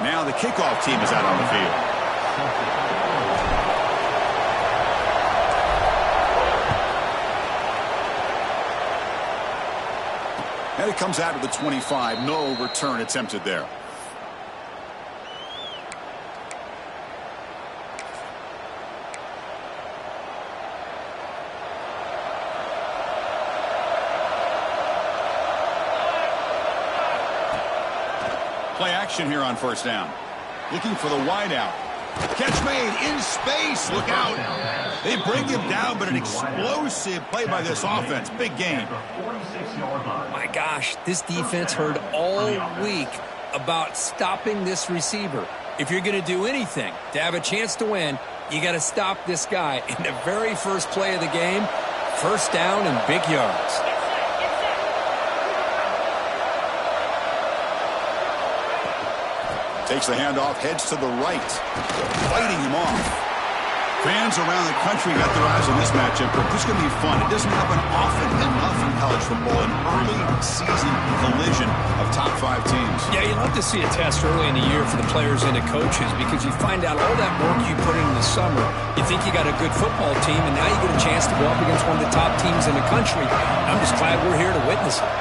Now the kickoff team is out on the field. And it comes out to the 25. No return attempted there. Play action here on first down. Looking for the wideout. Catch made in space. Look out. They bring him down, but an explosive play by this offense. Big game. My gosh, this defense heard all week about stopping this receiver. If you're going to do anything to have a chance to win, you got to stop this guy. In the very first play of the game, first down and big yards. Takes the handoff, heads to the right, fighting him off. Fans around the country got their eyes on this matchup, but this is going to be fun. It doesn't happen often enough in college football, an early season collision of top 5 teams. Yeah, you love to see a test early in the year for the players and the coaches because you find out all that work you put in the summer. You think you got a good football team, and now you get a chance to go up against one of the top teams in the country. I'm just glad we're here to witness it.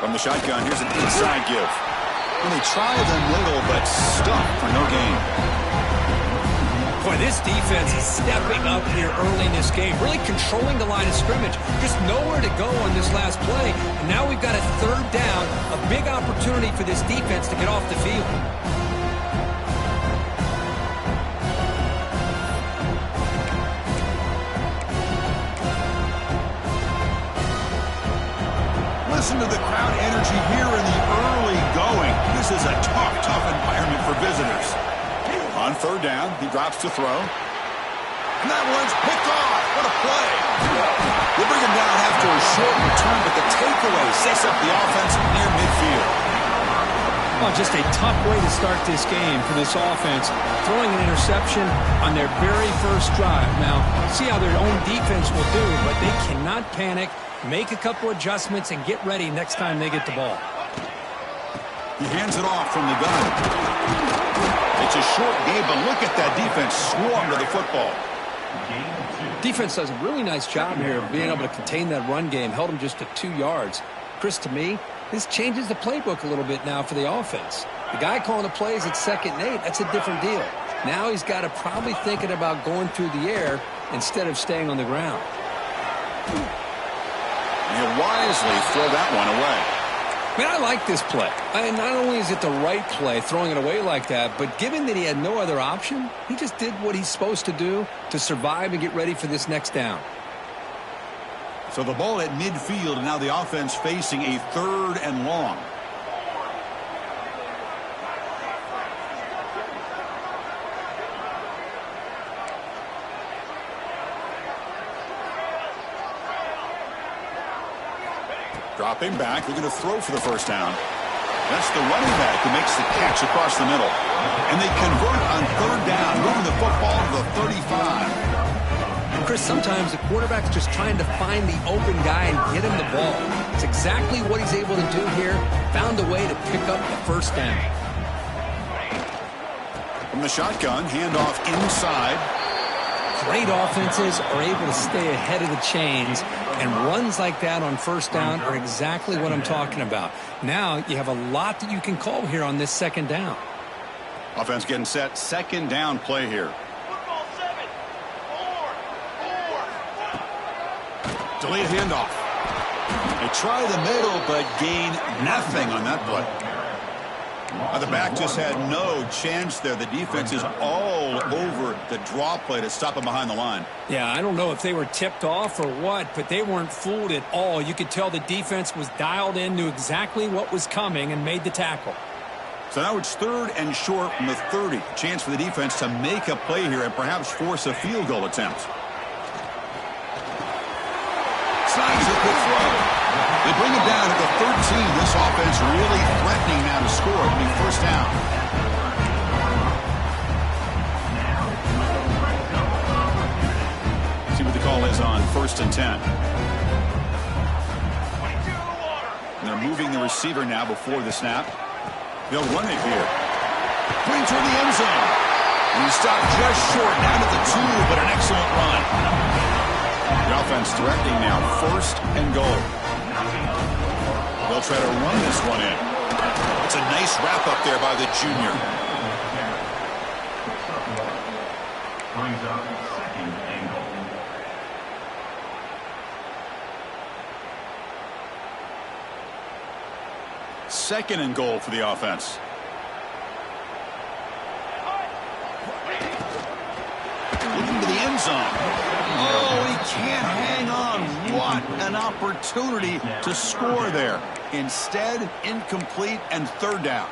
From the shotgun, here's an inside give. And they try them little, but stuck for no gain. Boy, this defense is stepping up here early in this game, really controlling the line of scrimmage. Just nowhere to go on this last play. And now we've got a third down, a big opportunity for this defense to get off the field. Listen to the crowd energy here in the early going. This is a tough environment for visitors. On third down, he drops to throw. And that one's picked off. What a play. They bring him down after a short return, but the takeaway sets up the offense near midfield. Well, just a tough way to start this game for this offense, throwing an interception on their very first drive. Now, see how their own defense will do, but they cannot panic. Make a couple adjustments and get ready next time they get the ball. He hands it off from the gun. It's a short game, but look at that defense swarm to the football. Defense does a really nice job here of being able to contain that run game. Held them just to 2 yards. Chris, to me, this changes the playbook a little bit now for the offense. The guy calling the plays at 2nd and 8, that's a different deal. Now he's got to probably thinking about going through the air instead of staying on the ground. He'll wisely throw that one away. Man, I like this play. Not only is it the right play, throwing it away like that, but given that he had no other option, he just did what he's supposed to do to survive and get ready for this next down. So the ball at midfield, and now the offense facing a 3rd and long. Dropping back, they're going to throw for the first down. That's the running back who makes the catch across the middle. And they convert on 3rd down, moving the football to the 35. Chris, sometimes the quarterback's just trying to find the open guy and get him the ball. It's exactly what he's able to do here. Found a way to pick up the first down. From the shotgun, handoff inside. Great offenses are able to stay ahead of the chains, and runs like that on first down are exactly what I'm talking about. Now you have a lot that you can call here on this 2nd down. Offense getting set, 2nd down play here. Delayed handoff. They try the middle, but gain nothing on that play. The back just had no chance there. The defense is all over the draw play to stop him behind the line. Yeah, I don't know if they were tipped off or what, but they weren't fooled at all. You could tell the defense was dialed in, knew exactly what was coming, and made the tackle. So now it's 3rd and short from the 30. Chance for the defense to make a play here and perhaps force a field goal attempt. Slides a quick throw. They bring it down at the 13. This offense really threatening now to score. It'll be first down. See what the call is on 1st and 10. And they're moving the receiver now before the snap. They'll run it here. Putting toward the end zone. And he stopped just short, down to the 2, but an excellent run. The offense threatening now, 1st and goal. They'll try to run this one in. It's a nice wrap up there by the junior. Brings up 2nd and goal. Second and goal for the offense. Looking to the end zone. Oh, he can't hang on. What an opportunity to score there. Instead, incomplete and 3rd down.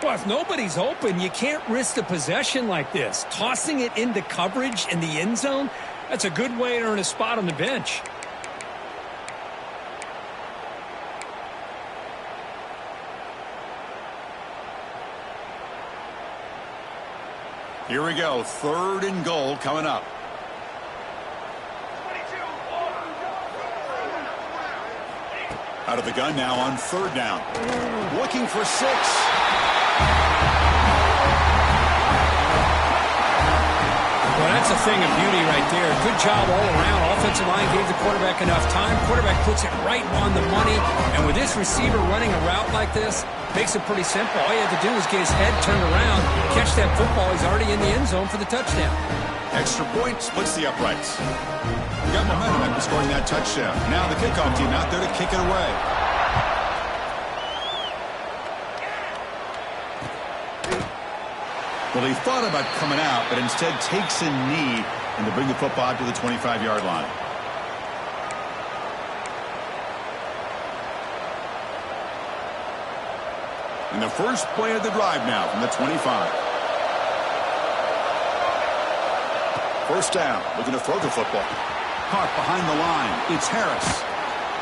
Well, if nobody's open, you can't risk the possession like this. Tossing it into coverage in the end zone, that's a good way to earn a spot on the bench. Here we go. 3rd and goal coming up. Out of the gun now on 3rd down. Looking for 6. Well, that's a thing of beauty right there. Good job all around. Offensive line gave the quarterback enough time. Quarterback puts it right on the money. And with this receiver running a route like this, makes it pretty simple. All you have to do is get his head turned around, catch that football. He's already in the end zone for the touchdown. Extra point splits the uprights. We got momentum after scoring that touchdown. Now the kickoff team out there to kick it away. Well, he thought about coming out, but instead takes a knee and to bring the football out to the 25-yard line. And the first play of the drive now from the 25. 1st down, looking to throw the football. Caught behind the line. It's Harris.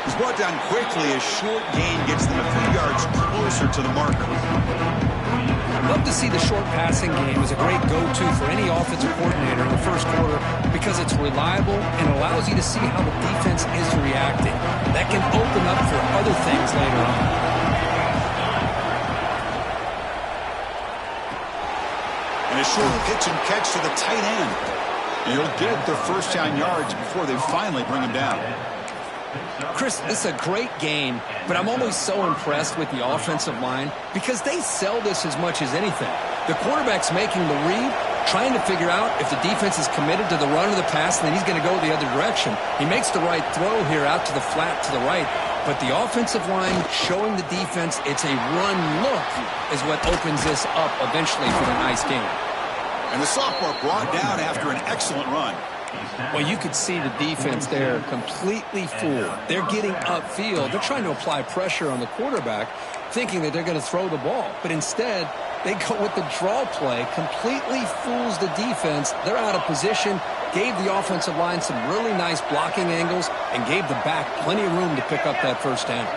He's brought down quickly as short gain gets them a few yards closer to the marker. Love to see the short passing game as a great go-to for any offensive coordinator in the first quarter because it's reliable and allows you to see how the defense is reacting. That can open up for other things later on. And a short pitch and catch to the tight end. And he'll get their 1st down yards before they finally bring him down. Chris, this is a great game, but I'm always so impressed with the offensive line because they sell this as much as anything. The quarterback's making the read, trying to figure out if the defense is committed to the run or the pass, and then he's going to go the other direction. He makes the right throw here out to the flat to the right, but the offensive line showing the defense it's a run look is what opens this up eventually for a nice game. And the sophomore brought down after an excellent run. Well, you could see the defense there completely fooled. They're getting upfield. They're trying to apply pressure on the quarterback, thinking that they're going to throw the ball. But instead, they go with the draw play, completely fools the defense. They're out of position, gave the offensive line some really nice blocking angles, and gave the back plenty of room to pick up that 1st down.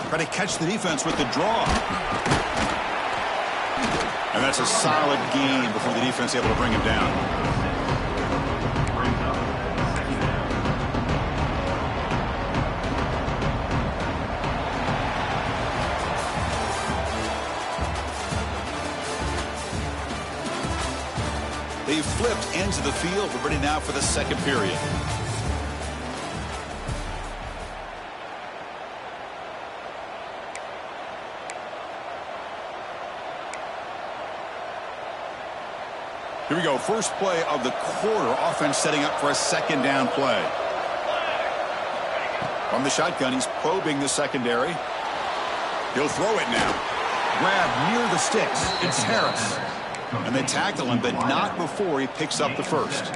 Try to catch the defense with the draw. And that's a solid gain before the defense is able to bring him down. They've flipped into the field. We're ready now for the 2nd period. Here we go. First play of the quarter. Offense setting up for a 2nd down play. From the shotgun, he's probing the secondary. He'll throw it now. Grab near the sticks. It's Harris. And they tackle him, but not before he picks up the 1st.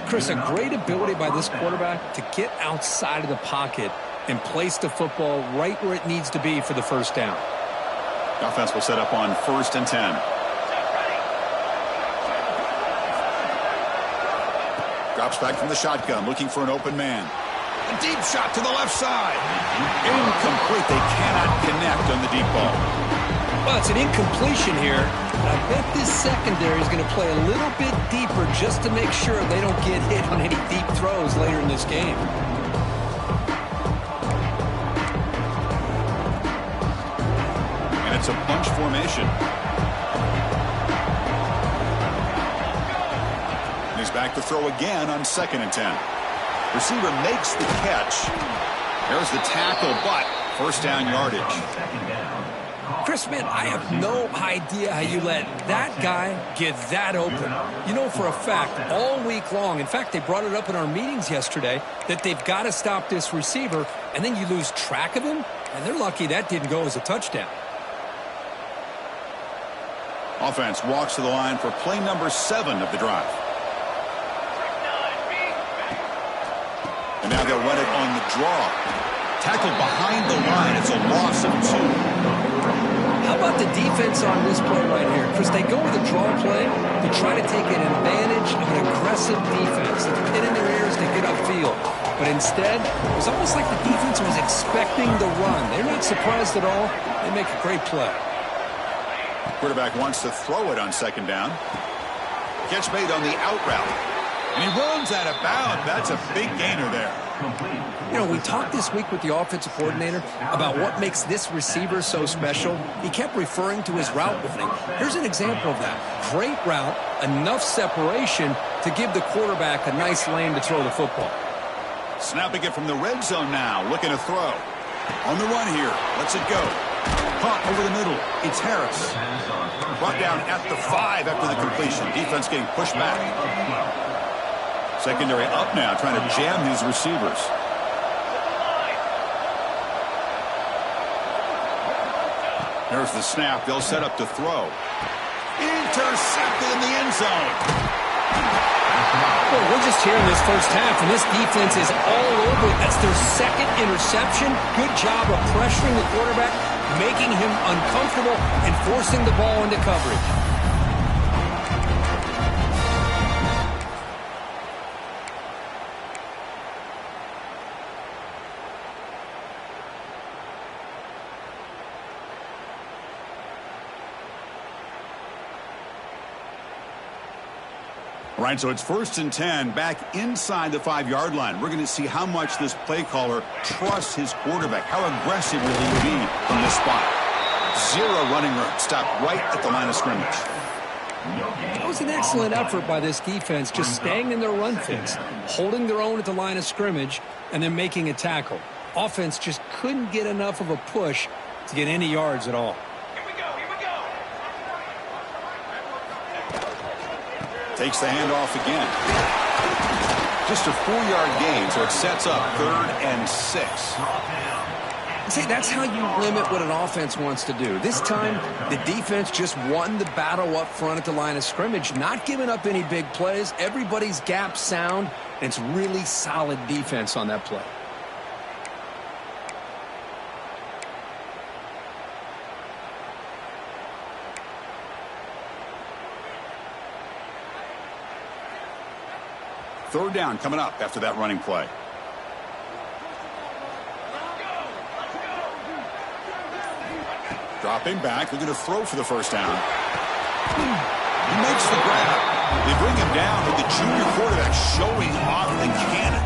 Chris, a great ability by this quarterback to get outside of the pocket and place the football right where it needs to be for the 1st down. The offense will set up on 1st and 10. Drops back from the shotgun, looking for an open man. A deep shot to the left side. Incomplete. They cannot connect on the deep ball. Well, it's an incompletion here. I bet this secondary is going to play a little bit deeper just to make sure they don't get hit on any deep throws later in this game. And it's a bunch formation. And he's back to throw again on 2nd and 10. Receiver makes the catch. There's the tackle, but first down yardage. Chris, man, I have no idea how you let that guy get that open. You know for a fact, all week long, in fact, they brought it up in our meetings yesterday, that they've got to stop this receiver, and then you lose track of him, and they're lucky that didn't go as a touchdown. Offense walks to the line for play number 7 of the drive. And now they'll run it on the draw. Tackled behind the line. It's a loss of 2. How about the defense on this play right here? Chris, they go with a draw play to try to take an advantage of an aggressive defense. It's pin in their ears to get upfield. But instead, it was almost like the defense was expecting the run. They're not surprised at all. They make a great play. Quarterback wants to throw it on 2nd down. Catch made on the out route. And he runs out of bounds. That's a big gainer there. You know, we talked this week with the offensive coordinator about what makes this receiver so special. He kept referring to his route running. Here's an example of that. Great route, enough separation to give the quarterback a nice lane to throw the football. Snapping it from the red zone now. Looking to throw. On the run here. Lets it go. Caught over the middle. It's Harris. Brought down at the 5 after the completion. Defense getting pushed back. Secondary up now, trying to jam his receivers. There's the snap. They'll set up to throw. Intercepted in the end zone. Well, we're just here in this first half, and this defense is all over it. That's their 2nd interception. Good job of pressuring the quarterback, making him uncomfortable, and forcing the ball into coverage. All right, so it's 1st and 10, back inside the 5-yard line. We're going to see how much this play caller trusts his quarterback. How aggressive will he be from this spot? 0 running room. Stopped right at the line of scrimmage. That was an excellent effort by this defense, just staying in their run fits, holding their own at the line of scrimmage, and then making a tackle. Offense just couldn't get enough of a push to get any yards at all. Takes the handoff again. Just a 4-yard gain, so it sets up 3rd and 6. See, that's how you limit what an offense wants to do. This time, the defense just won the battle up front at the line of scrimmage, not giving up any big plays. Everybody's gap sound, and it's really solid defense on that play. Third down coming up after that running play. Dropping back, looking to throw for the first down. He makes the grab. They bring him down with the junior quarterback showing off the cannon.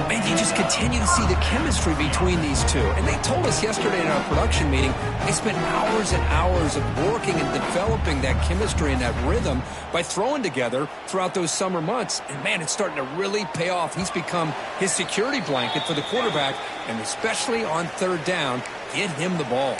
Man, you just continue to see the chemistry between these two. And they told us yesterday in our production meeting, they spent hours and hours of working and developing that chemistry and that rhythm by throwing together throughout those summer months. And, man, it's starting to really pay off. He's become his security blanket for the quarterback, and especially on 3rd down, get him the ball.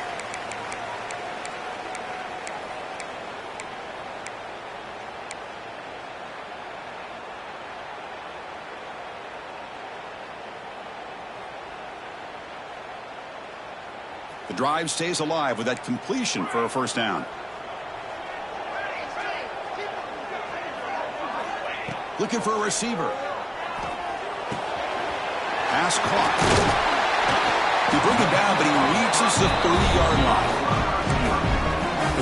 The drive stays alive with that completion for a first down. Looking for a receiver. Pass caught. They bring him down, but he reaches the 30-yard line.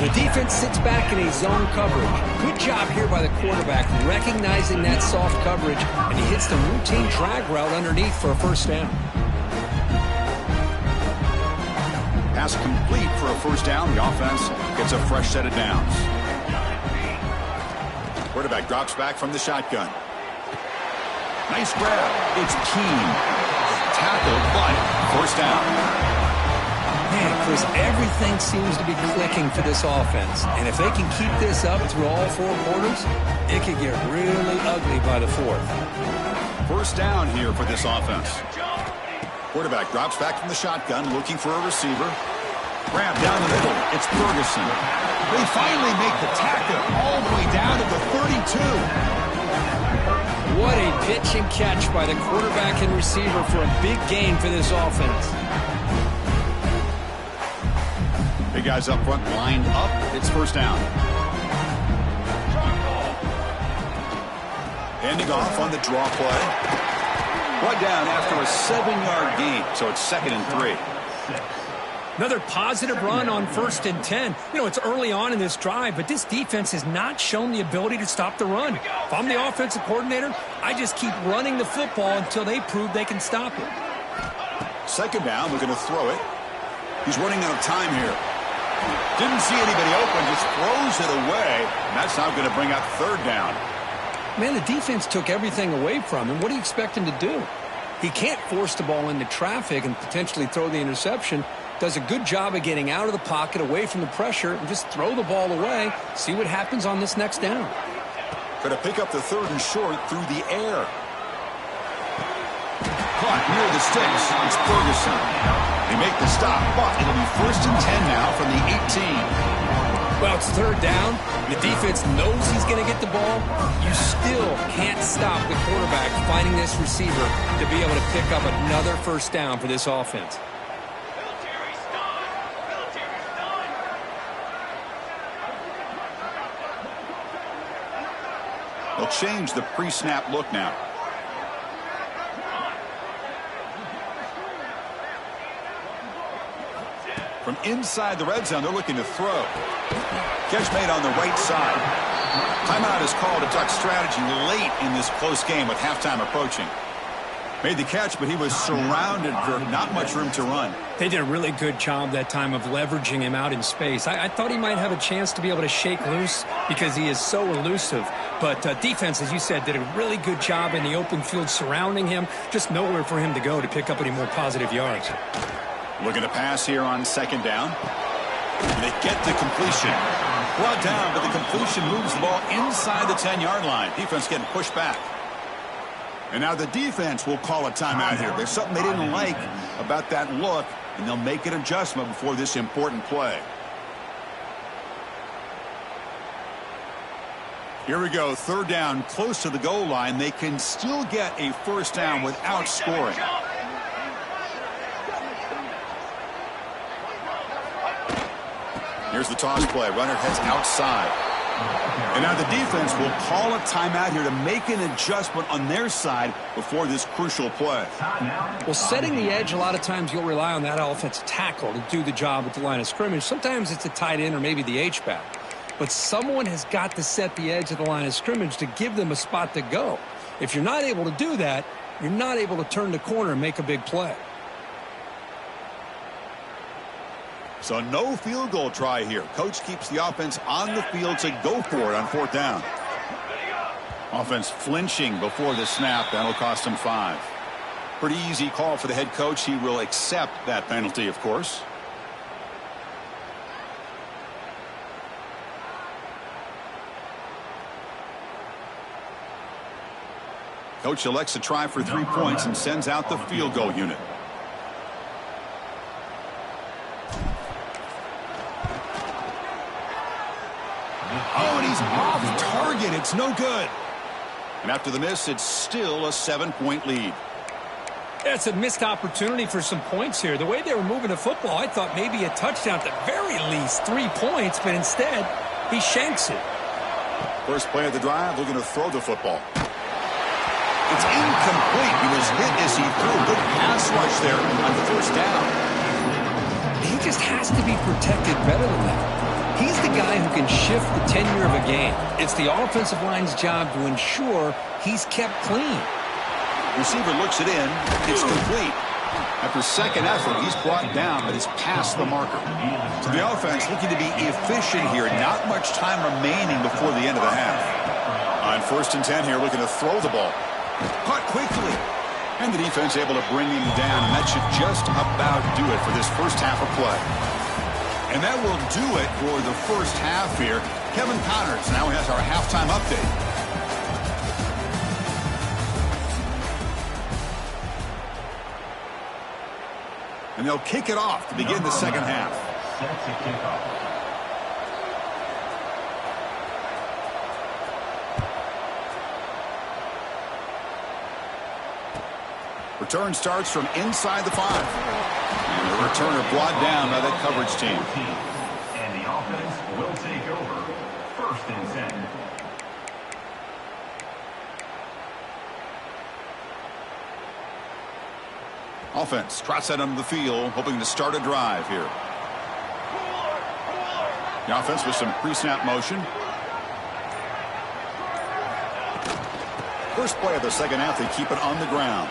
The defense sits back in a zone coverage. Good job here by the quarterback, recognizing that soft coverage, and he hits the routine drag route underneath for a first down. Pass complete for a first down. The offense gets a fresh set of downs. Quarterback drops back from the shotgun. Nice grab. It's Keene. Tackled, but first down. Man, Chris, everything seems to be clicking for this offense. And if they can keep this up through all 4 quarters, it could get really ugly by the 4th. First down here for this offense. Quarterback drops back from the shotgun, looking for a receiver. Grab down the middle. It's Ferguson. They finally make the tackle all the way down to the 32. What a pitch and catch by the quarterback and receiver for a big gain for this offense. Big guys up front lined up. It's first down. Handing off on the draw play. Brought down after a 7-yard gain, so it's 2nd and 3. Another positive run on 1st and 10. You know, it's early on in this drive, but this defense has not shown the ability to stop the run. If I'm the offensive coordinator, I just keep running the football until they prove they can stop it. 2nd down, we're going to throw it. He's running out of time here. Didn't see anybody open, just throws it away. And that's now going to bring out 3rd down. Man, the defense took everything away from him. What do you expect him to do? He can't force the ball into traffic and potentially throw the interception. Does a good job of getting out of the pocket, away from the pressure, and just throw the ball away. See what happens on this next down. Going to pick up the 3rd and short through the air. Caught near the sticks. It's Ferguson. They make the stop, but it'll be 1st and 10 now from the 18. Well, it's 3rd down. The defense knows he's going to get the ball. You still can't stop the quarterback finding this receiver to be able to pick up another first down for this offense. They'll change the pre-snap look now. From inside the red zone, they're looking to throw. Catch made on the right side. Timeout is called to duck strategy late in this close game with halftime approaching. Made the catch, but he was surrounded for not much room to run. They did a really good job that time of leveraging him out in space. I thought he might have a chance to be able to shake loose because he is so elusive. But defense, as you said, did a really good job in the open field surrounding him. Just nowhere for him to go to pick up any more positive yards. Looking to pass here on 2nd down. They get the completion. Brought down, but the completion moves the ball inside the 10-yard line. Defense getting pushed back. And now the defense will call a timeout here. There's something they didn't like about that look, and they'll make an adjustment before this important play. Here we go, 3rd down, close to the goal line. They can still get a first down without scoring. Here's the toss play. Runner heads outside. And now the defense will call a timeout here to make an adjustment on their side before this crucial play. Well, setting the edge, a lot of times you'll rely on that offensive tackle to do the job at the line of scrimmage. Sometimes it's a tight end or maybe the H-back. But someone has got to set the edge of the line of scrimmage to give them a spot to go. If you're not able to do that, you're not able to turn the corner and make a big play. So no field goal try here. Coach keeps the offense on the field to go for it on 4th down. Offense flinching before the snap. That'll cost him 5. Pretty easy call for the head coach. He will accept that penalty, of course. Coach elects to try for 3 points and sends out the field goal unit. Oh, and he's off target. It's no good. And after the miss, it's still a 7-point lead. It's a missed opportunity for some points here. The way they were moving the football, I thought maybe a touchdown at the very least, 3 points, but instead, he shanks it. First play of the drive, looking to throw the football. It's incomplete. He was hit as he threw a good pass rush there on the 1st down. He just has to be protected better than that. He's the guy who can shift the tenure of a game. It's the offensive line's job to ensure he's kept clean. Receiver looks it in. It's complete. After second effort, he's brought down, but he's past the marker. So the offense looking to be efficient here. Not much time remaining before the end of the half. On 1st and 10 here, looking to throw the ball. Caught quickly. And the defense able to bring him down, and that should just about do it for this first half of play. And that will do it for the first half here. Kevin Connors now has our halftime update. And they'll kick it off to begin the second half. Set to kick off. Return starts from inside the 5. And the returner brought down by that coverage team. And the offense will take over 1st and 10. Offense trots out onto the field, hoping to start a drive here. The offense with some pre-snap motion. First play of the second half, they keep it on the ground.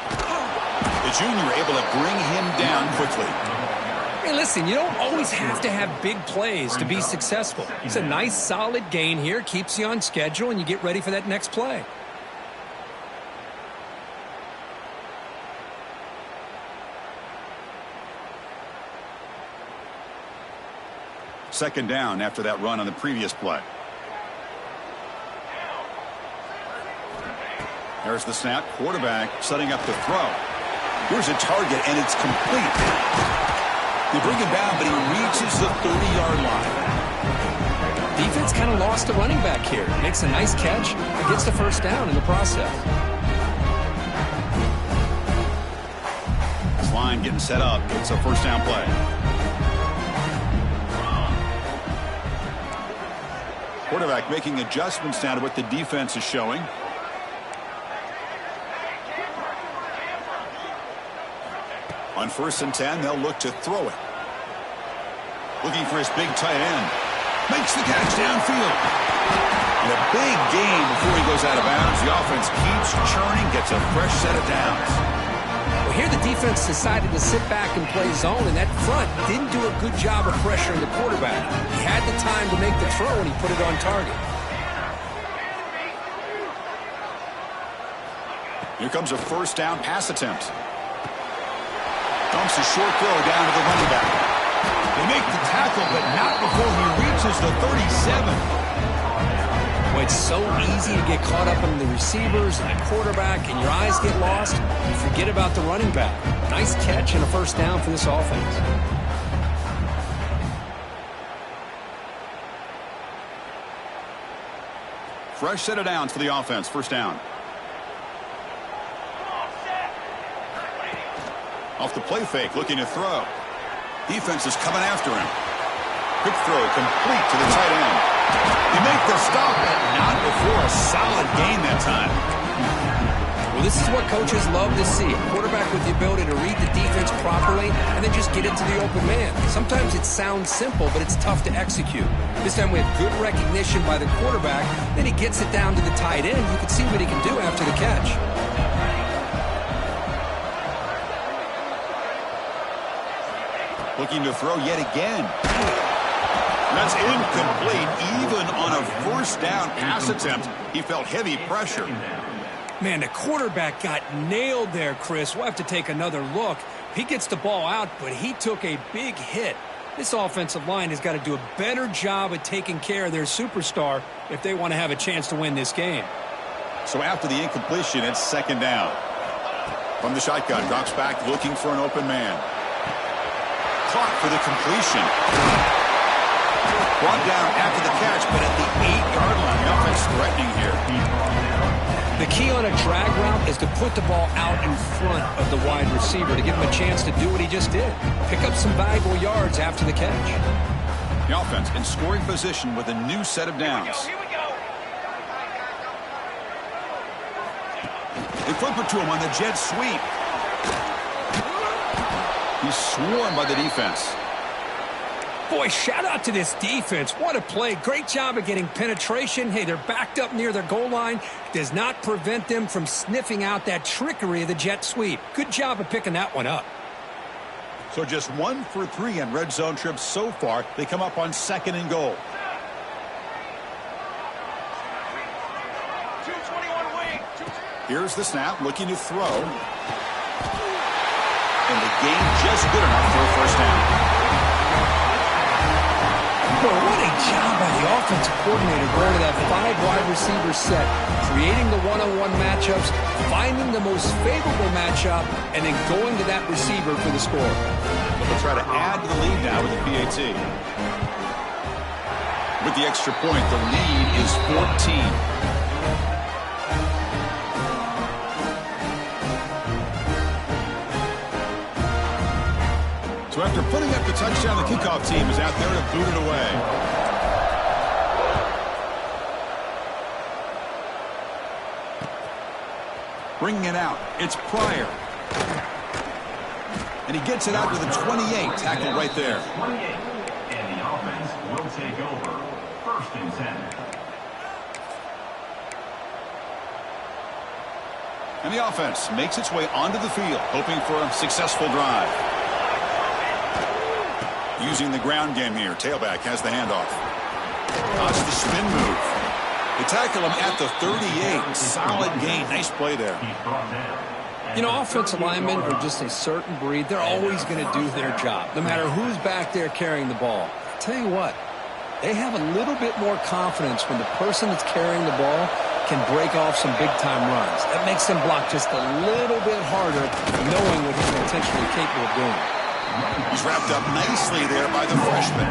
The junior able to bring him down quickly. Hey, listen, you don't always have to have big plays to be successful. It's a nice, solid gain here, keeps you on schedule, and you get ready for that next play. Second down after that run on the previous play. There's the snap. Quarterback setting up the throw. Here's a target, and it's complete. They bring him down, but he reaches the 30-yard line. Defense kind of lost a running back here. Makes a nice catch and gets the first down in the process. This line getting set up. It's a first down play. Quarterback making adjustments now to what the defense is showing. On 1st and 10, they'll look to throw it. Looking for his big tight end. Makes the catch downfield. And a big gain before he goes out of bounds. The offense keeps churning, gets a fresh set of downs. Well, here the defense decided to sit back and play zone, and that front didn't do a good job of pressuring the quarterback. He had the time to make the throw, and he put it on target. Here comes a first down pass attempt. Dumps a short throw down to the running back. They make the tackle, but not before he reaches the 37. Well, it's so easy to get caught up in the receivers and the quarterback, and your eyes get lost. You forget about the running back. Nice catch and a first down for this offense. Fresh set of downs for the offense. First down. Off the play fake, looking to throw. Defense is coming after him. Quick throw, complete to the tight end. They make the stop, but not before a solid gain that time. Well, this is what coaches love to see. A quarterback with the ability to read the defense properly and then just get it to the open man. Sometimes it sounds simple, but it's tough to execute. This time we have good recognition by the quarterback. Then he gets it down to the tight end. You can see what he can do after the catch. Looking to throw yet again. That's incomplete. Even on a first down pass attempt, he felt heavy pressure. Man, the quarterback got nailed there, Chris. We'll have to take another look. He gets the ball out, but he took a big hit. This offensive line has got to do a better job of taking care of their superstar if they want to have a chance to win this game. So after the incompletion, it's second down. From the shotgun, drops back looking for an open man. Caught for the completion. Brought down after the catch, but at the 8-yard line, the offense threatening here. The key on a drag route is to put the ball out in front of the wide receiver to give him a chance to do what he just did. Pick up some valuable yards after the catch. The offense in scoring position with a new set of downs. Here we go. They flip it to him on the jet sweep. He's swarmed by the defense. Boy, shout out to this defense. What a play. Great job of getting penetration. Hey, they're backed up near their goal line. Does not prevent them from sniffing out that trickery of the jet sweep. Good job of picking that one up. So just 1 for 3 on red zone trips so far. They come up on 2nd and goal. Here's the snap, looking to throw. And the game just good enough for a first down. Well, what a job by the offensive coordinator going to that 5-wide receiver set, creating the one-on-one matchups, finding the most favorable matchup, and then going to that receiver for the score. They'll try to add to the lead now with the PAT. With the extra point, the lead is 14. So after putting up the touchdown, the kickoff team is out there to boot it away. Bringing it out, it's Pryor. And he gets it out to the 28, tackled right there. 28, and the offense will take over. 1st and 10. And the offense makes its way onto the field, hoping for a successful drive. Using the ground game here. Tailback has the handoff. That's the spin move. They tackle him at the 38. Solid gain. Nice play there. You know, offensive linemen are just a certain breed. They're always going to do their job, no matter who's back there carrying the ball. I'll tell you what, they have a little bit more confidence when the person that's carrying the ball can break off some big-time runs. That makes them block just a little bit harder, knowing what he's potentially capable of doing. He's wrapped up nicely there by the freshman.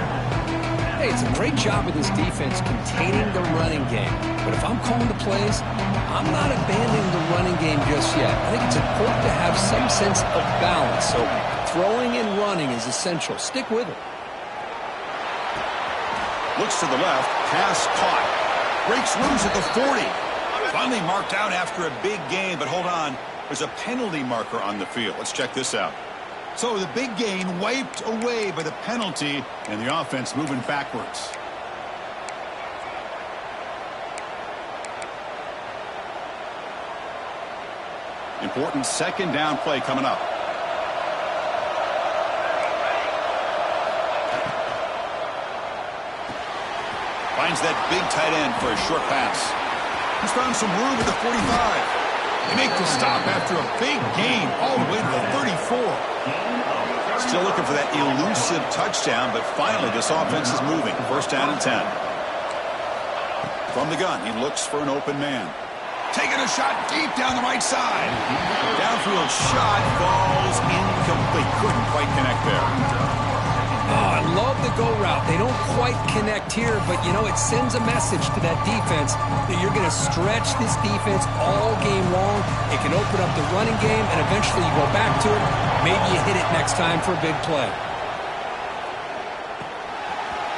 Hey, it's a great job of this defense containing the running game. But if I'm calling the plays, I'm not abandoning the running game just yet. I think it's important to have some sense of balance. So throwing and running is essential. Stick with it. Looks to the left. Pass caught. Breaks loose at the 40. Finally marked out after a big gain. But hold on. There's a penalty marker on the field. Let's check this out. So the big gain wiped away by the penalty, and the offense moving backwards. Important 2nd down play coming up. Finds that big tight end for a short pass. He's found some room at the 45. They make the stop after a big gain all the way to the 34. Still looking for that elusive touchdown, but finally this offense is moving. 1st down and 10. From the gun, he looks for an open man. Taking a shot deep down the right side. Downfield shot falls incomplete. Couldn't quite connect there. Oh, I love the go route. They don't quite connect here, but, you know, it sends a message to that defense that you're going to stretch this defense all game long. It can open up the running game, and eventually you go back to it. Maybe you hit it next time for a big play.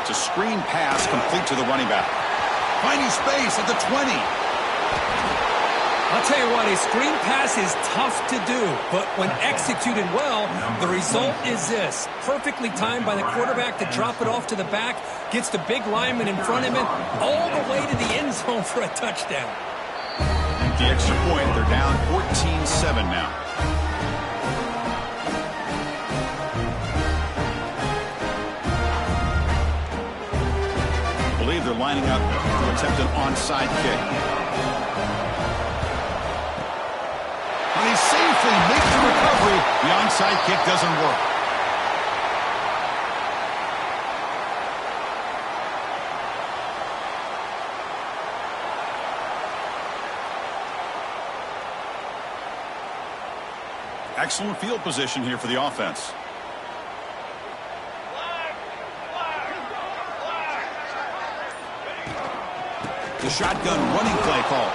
It's a screen pass complete to the running back. Finding space at the 20. I'll tell you what, a screen pass is tough to do, but when executed well, the result is this. Perfectly timed by the quarterback to drop it off to the back, gets the big lineman in front of him, all the way to the end zone for a touchdown. The extra point, they're down 14-7 now. I believe they're lining up to attempt an onside kick. They safely make the recovery. The onside kick doesn't work. Excellent field position here for the offense. The shotgun running play call.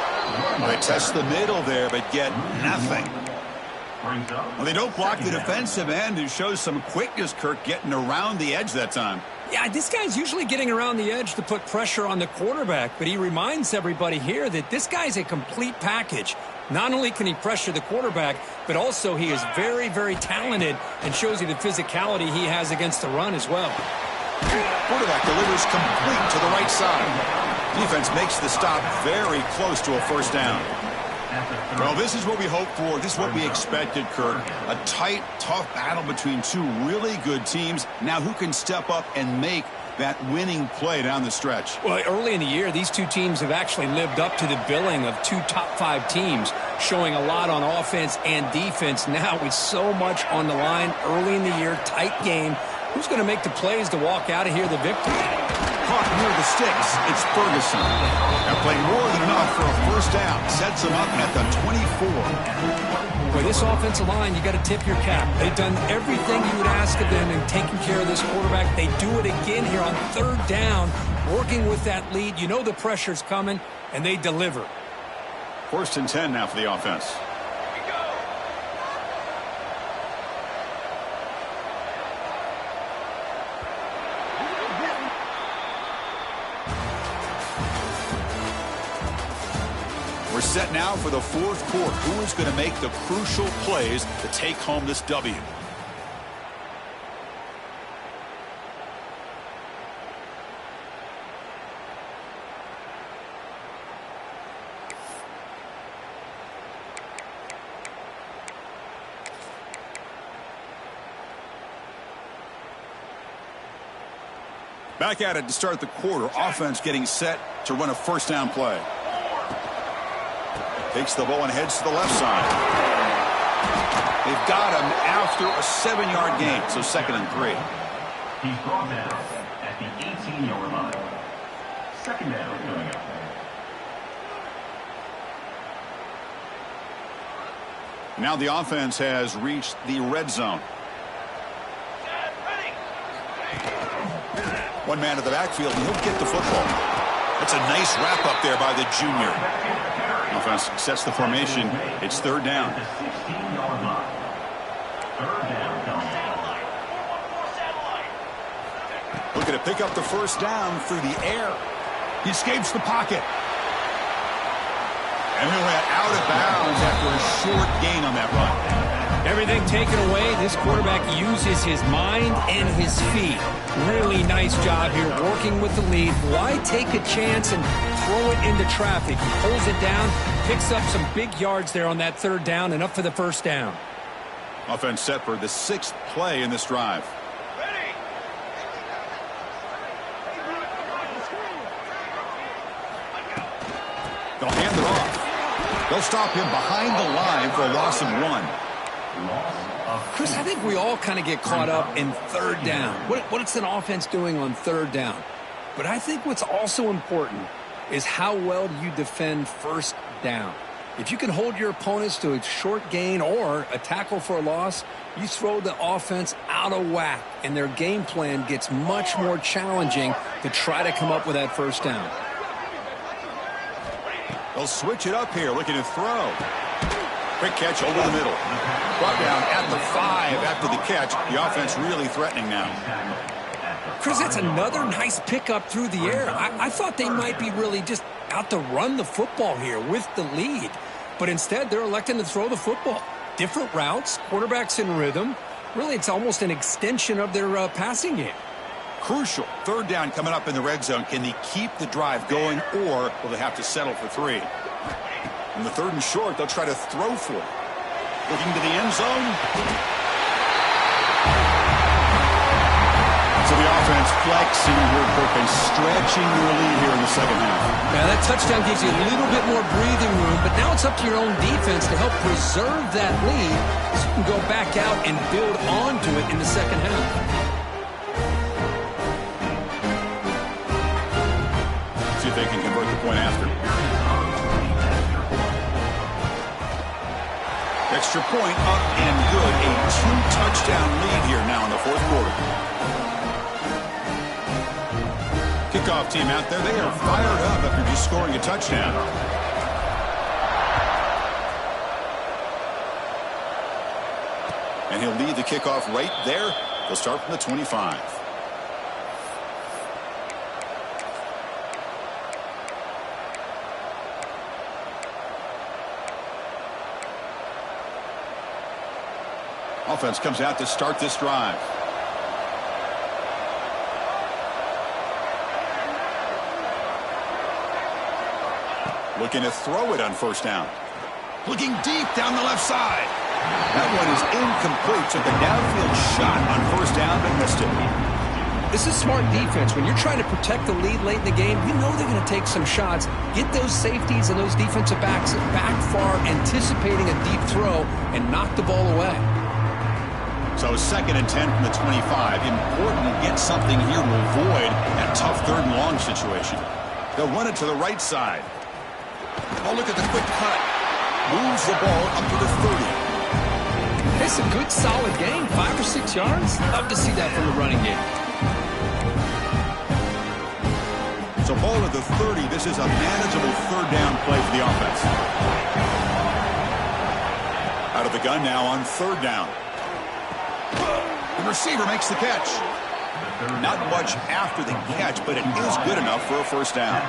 They test the middle there, but get nothing. Well, they don't block the defensive end, who shows some quickness, Kirk, getting around the edge that time. Yeah, this guy's usually getting around the edge to put pressure on the quarterback, but he reminds everybody here that this guy's a complete package. Not only can he pressure the quarterback, but also he is very, very talented and shows you the physicality he has against the run as well. Quarterback delivers complete to the right side. Defense makes the stop very close to a first down. Well, this is what we hoped for. This is what we expected, Kirk. A tight, tough battle between two really good teams. Now, who can step up and make that winning play down the stretch? Well, early in the year, these two teams have actually lived up to the billing of two top-5 teams, showing a lot on offense and defense. Now, with so much on the line early in the year, tight game, who's going to make the plays to walk out of here the victor? Caught near the sticks. It's Ferguson. That played more than enough for a first down. Sets him up at the 24. Boy, this offensive line, you got to tip your cap. They've done everything you would ask of them in taking care of this quarterback. They do it again here on third down, working with that lead. You know the pressure's coming, and they deliver. 1st and 10 now for the offense. We're set now for the 4th quarter. Who is going to make the crucial plays to take home this W? Back at it to start the quarter. Offense getting set to run a first down play. Takes the ball and heads to the left side. They've got him after a 7-yard gain, so 2nd and 3. He's brought down at the 18-yard line. 2nd down coming up. Now the offense has reached the red zone. One man at the backfield, and he'll get the football. That's a nice wrap up there by the junior. Offense sets the formation. It's 3rd down. The 16-yard line. 3rd down coming up. Looking to pick up the first down through the air. He escapes the pocket. And he went out of bounds after a short gain on that run. Everything taken away, this quarterback uses his mind and his feet. Really nice job here working with the lead. Why take a chance and throw it into traffic? He pulls it down, picks up some big yards there on that 3rd down, and up for the first down. Offense set for the 6th play in this drive. They'll hand it off. They'll stop him behind the line for a loss of 1. Chris, I think we all kind of get caught up in 3rd down. What's an offense doing on 3rd down? But I think what's also important is how well you defend 1st down. If you can hold your opponents to a short gain or a tackle for a loss, you throw the offense out of whack, and their game plan gets much more challenging to try to come up with that 1st down. They'll switch it up here, looking to throw. Quick catch over the middle. Brought down at the 5 after the catch. The offense really threatening now. Chris, that's another nice pickup through the air. I thought they might be really just out to run the football here with the lead. But instead, they're electing to throw the football. Different routes, quarterbacks in rhythm. Really, it's almost an extension of their passing game. Crucial. 3rd down coming up in the red zone. Can they keep the drive going, or will they have to settle for 3? On the 3rd and short, they'll try to throw for it. Looking to the end zone. So the offense flexing here, and stretching their lead here in the 2nd half. Now that touchdown gives you a little bit more breathing room, but now it's up to your own defense to help preserve that lead so you can go back out and build onto it in the 2nd half. See if they can convert the point after. Extra point up and good. A 2-touchdown lead here now in the 4th quarter. Kickoff team out there. They are fired up after just scoring a touchdown. And he'll lead the kickoff right there. They'll start from the 25. Offense comes out to start this drive. Looking to throw it on 1st down. Looking deep down the left side. That one is incomplete. Took a downfield shot on first down, but missed it. This is smart defense. When you're trying to protect the lead late in the game, you know they're going to take some shots. Get those safeties and those defensive backs back far, anticipating a deep throw, and knock the ball away. So 2nd and 10 from the 25. Important to get something here to avoid that tough 3rd and long situation. They'll run it to the right side. Oh, look at the quick cut. Moves the ball up to the 30. It's a good, solid game. 5 or 6 yards. Love to see that from the running game. So ball at the 30. This is a manageable 3rd down play for the offense. Out of the gun now on 3rd down. The receiver makes the catch. Not much after the catch, but it is good enough for a first down.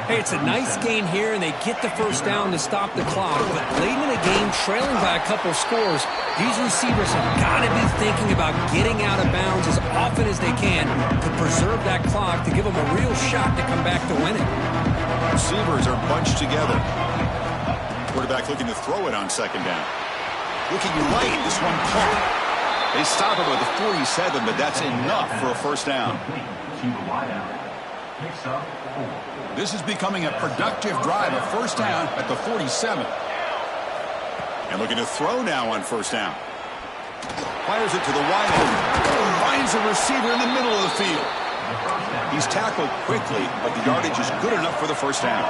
Hey, it's a nice gain here, and they get the first down to stop the clock. But late in the game, trailing by a couple scores, these receivers have got to be thinking about getting out of bounds as often as they can to preserve that clock, to give them a real shot to come back to win it. Receivers are bunched together. Quarterback looking to throw it on 2nd down. Looking right, this one caught. They stop it with the 47, but that's enough for a first down. This is becoming a productive drive, a first down at the 47. And looking to throw now on first down. Fires it to the wide end. Finds a receiver in the middle of the field. He's tackled quickly, but the yardage is good enough for the first down.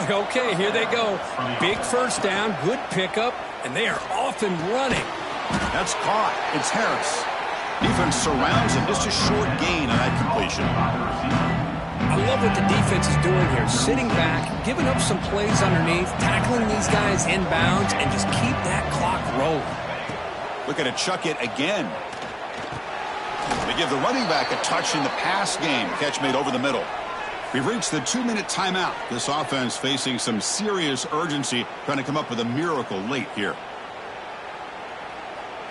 Okay, here they go. Big first down, good pickup, and they are off and running. That's caught. It's Harris. Defense surrounds him. Just a short gain on that completion. I love what the defense is doing here. Sitting back, giving up some plays underneath, tackling these guys inbounds, and just keep that clock rolling. Look at it, chuck it again. They give the running back a touch in the pass game. Catch made over the middle. We've reached the 2-minute timeout. This offense facing some serious urgency, trying to come up with a miracle late here.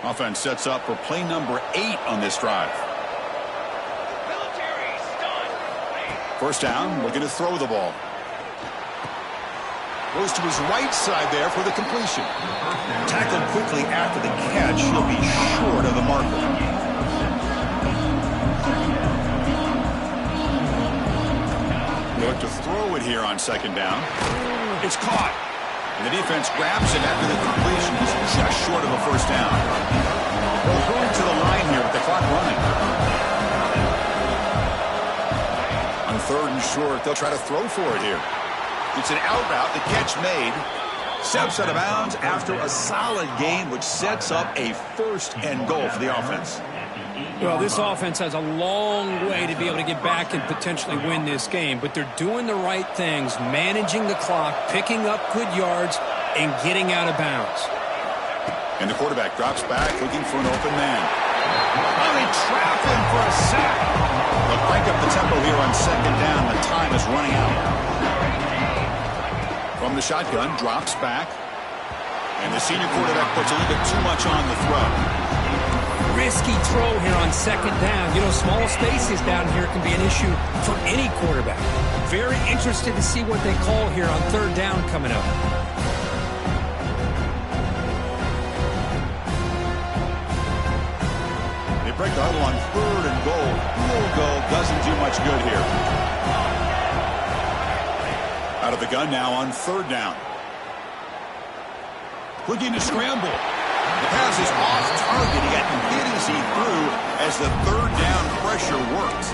Offense sets up for play number 8 on this drive. First down, looking to throw the ball. Goes to his right side there for the completion. Tackled quickly after the catch. He'll be short of the marker. They look to throw it here on 2nd down. It's caught. And the defense grabs it after the completion. He's just short of a first down. They'll hurry to the line here with the clock running. On 3rd and short, they'll try to throw for it here. It's an out route. The catch made. Steps out of bounds after a solid gain, which sets up a 1st and goal for the offense. Well, this offense has a long way to be able to get back and potentially win this game, but they're doing the right things, managing the clock, picking up good yards, and getting out of bounds. And the quarterback drops back, looking for an open man. Oh, they trap him for a sack. They'll crank up the tempo here on 2nd down. The time is running out. From the shotgun, drops back. And the senior quarterback puts a little bit too much on the throw. Risky throw here on 2nd down. You know, small spaces down here can be an issue for any quarterback. Very interested to see what they call here on 3rd down coming up. They break the huddle on 3rd and goal. Field goal doesn't do much good here. Out of the gun now on 3rd down. Looking to scramble. The pass is off target. He got hit as he threw as the 3rd down pressure worked.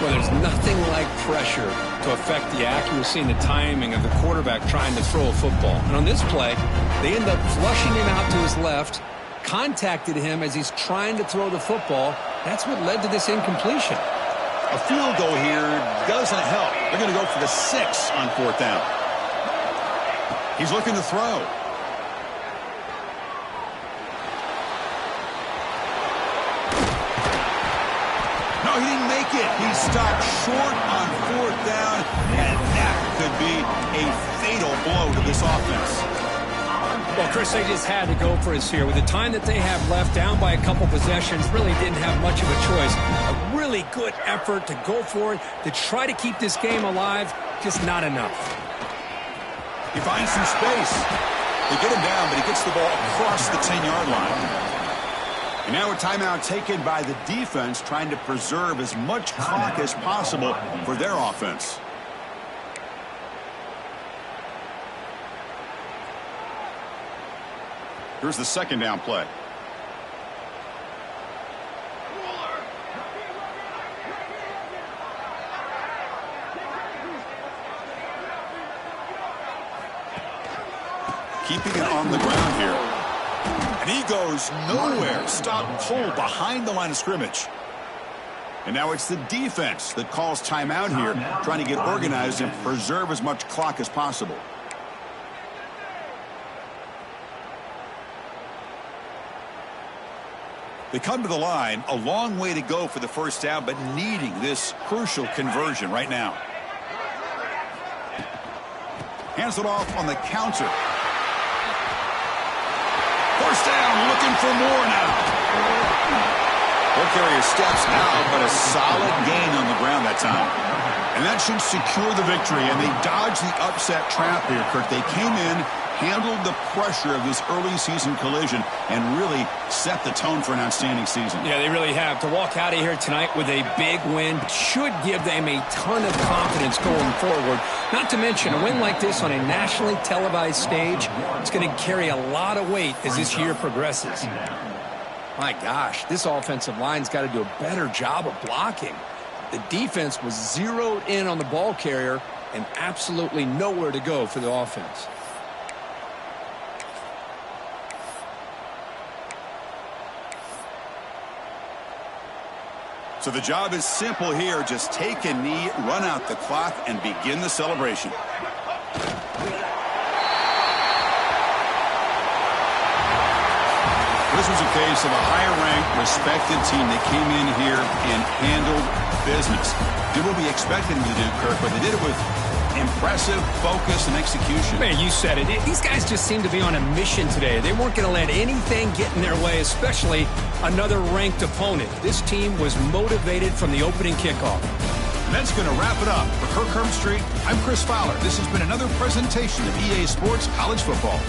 Well, there's nothing like pressure to affect the accuracy and the timing of the quarterback trying to throw a football. And on this play, they end up flushing him out to his left, contacted him as he's trying to throw the football. That's what led to this incompletion. A field goal here doesn't help. They're going to go for the 6 on 4th down. He's looking to throw. No, he didn't make it. He stopped short on 4th down, and that could be a fatal blow to this offense. Well, Chris, they just had to go for us here. With the time that they have left, down by a couple possessions, really didn't have much of a choice. A really good effort to go for it, to try to keep this game alive, just not enough. He finds some space. They get him down, but he gets the ball across the 10-yard line. And now a timeout taken by the defense, trying to preserve as much clock as possible for their offense. Here's the second down play. Keeping it on the ground here. And he goes nowhere. Stop pull behind the line of scrimmage. And now it's the defense that calls timeout here, trying to get organized and preserve as much clock as possible. They come to the line, a long way to go for the first down, but needing this crucial conversion right now. Hands it off on the counter. First down, looking for more now. Ball carrier steps out, but a solid gain on the ground that time. And that should secure the victory, and they dodge the upset trap here, Kirk. They came in, handled the pressure of this early season collision, and really set the tone for an outstanding season. Yeah, they really have. To walk out of here tonight with a big win should give them a ton of confidence going forward. Not to mention, a win like this on a nationally televised stage, it's going to carry a lot of weight as this year progresses. My gosh, this offensive line's got to do a better job of blocking. The defense was zeroed in on the ball carrier and absolutely nowhere to go for the offense. So the job is simple here. Just take a knee, run out the clock, and begin the celebration. This was a case of a higher-ranked, respected team that came in here and handled business. Did what we expected them to do, Kirk, but they did it with impressive focus and execution. Man, you said it. These guys just seem to be on a mission today. They weren't going to let anything get in their way, especially another ranked opponent. This team was motivated from the opening kickoff. And that's going to wrap it up. For Kirk Herbstreit, I'm Chris Fowler. This has been another presentation of EA Sports College Football.